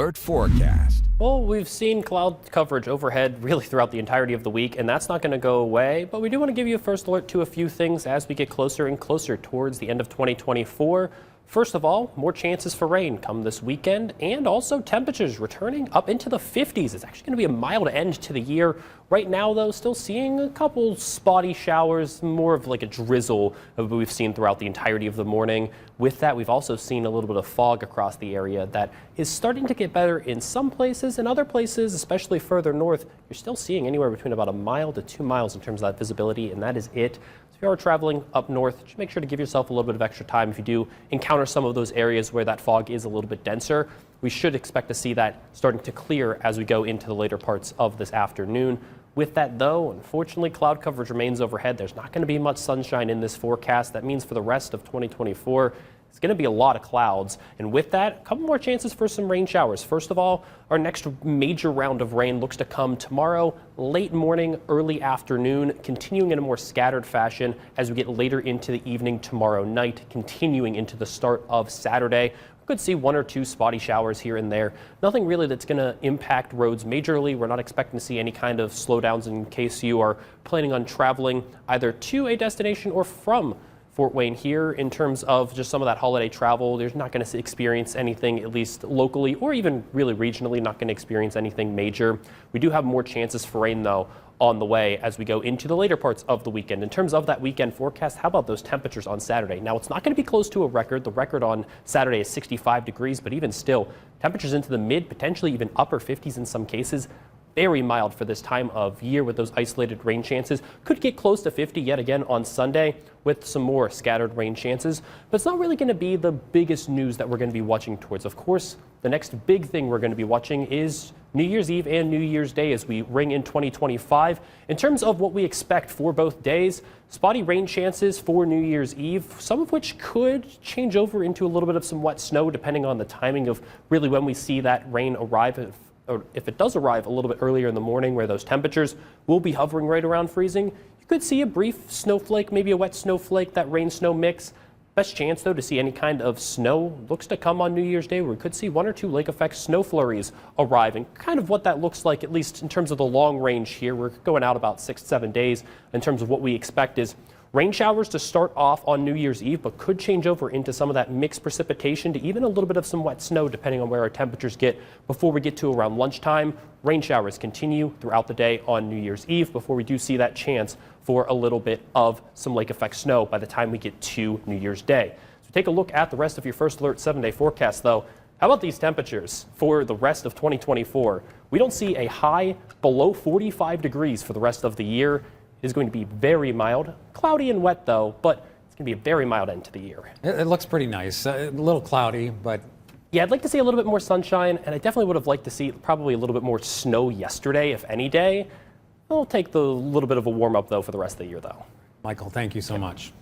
Alert forecast. Well, we've seen cloud coverage overhead really throughout the entirety of the week, and that's not going to go away. But we do want to give you a first alert to a few things as we get closer and closer towards the end of 2024. First of all, more chances for rain come this weekend, and also temperatures returning up into the 50s. It's actually going to be a mild end to the year. Right now, though, still seeing a couple spotty showers, more of like a drizzle of what we've seen throughout the entirety of the morning. With that, we've also seen a little bit of fog across the area that is starting to get better in some places. In other places, especially further north, you're still seeing anywhere between about a mile to 2 miles in terms of that visibility, and that is it. If you are traveling up north, just make sure to give yourself a little bit of extra time if you do encounter some of those areas where that fog is a little bit denser. We should expect to see that starting to clear as we go into the later parts of this afternoon. With that, though, unfortunately, cloud coverage remains overhead. There's not going to be much sunshine in this forecast. That means for the rest of 2024, it's going to be a lot of clouds. And with that, a couple more chances for some rain showers. First of all, our next major round of rain looks to come tomorrow, late morning, early afternoon, continuing in a more scattered fashion as we get later into the evening tomorrow night, continuing into the start of Saturday. We could see one or two spotty showers here and there. Nothing really that's going to impact roads majorly. We're not expecting to see any kind of slowdowns in case you are planning on traveling either to a destination or from Fort Wayne here. In terms of just some of that holiday travel, there's not going to experience anything, at least locally or even really regionally, not going to experience anything major. We do have more chances for rain, though, on the way as we go into the later parts of the weekend. In terms of that weekend forecast, how about those temperatures on Saturday? Now, it's not going to be close to a record. The record on Saturday is 65 degrees, but even still, temperatures into the mid, potentially even upper 50s in some cases. Very mild for this time of year with those isolated rain chances. Could get close to 50 yet again on Sunday with some more scattered rain chances. But it's not really going to be the biggest news that we're going to be watching towards. Of course, the next big thing we're going to be watching is New Year's Eve and New Year's Day as we ring in 2025. In terms of what we expect for both days, spotty rain chances for New Year's Eve, some of which could change over into a little bit of some wet snow depending on the timing of really when we see that rain arrive. Or if it does arrive a little bit earlier in the morning where those temperatures will be hovering right around freezing, you could see a brief snowflake, maybe a wet snowflake, that rain-snow mix. Best chance, though, to see any kind of snow looks to come on New Year's Day, where we could see one or two lake effect snow flurries arrive, and kind of what that looks like, at least in terms of the long range here. We're going out about 6 to 7 days in terms of what we expect is rain showers to start off on New Year's Eve, but could change over into some of that mixed precipitation to even a little bit of some wet snow, depending on where our temperatures get before we get to around lunchtime. Rain showers continue throughout the day on New Year's Eve before we do see that chance for a little bit of some lake effect snow by the time we get to New Year's Day. So take a look at the rest of your first alert 7-day forecast, though. How about these temperatures for the rest of 2024? We don't see a high below 45 degrees for the rest of the year. It is going to be very mild, cloudy and wet, though, but it's going to be a very mild end to the year. It looks pretty nice. A little cloudy, but yeah, I'd like to see a little bit more sunshine, and I definitely would have liked to see probably a little bit more snow yesterday, if any day. I'll take the little bit of a warm up, though, for the rest of the year, though. Michael, thank you so much.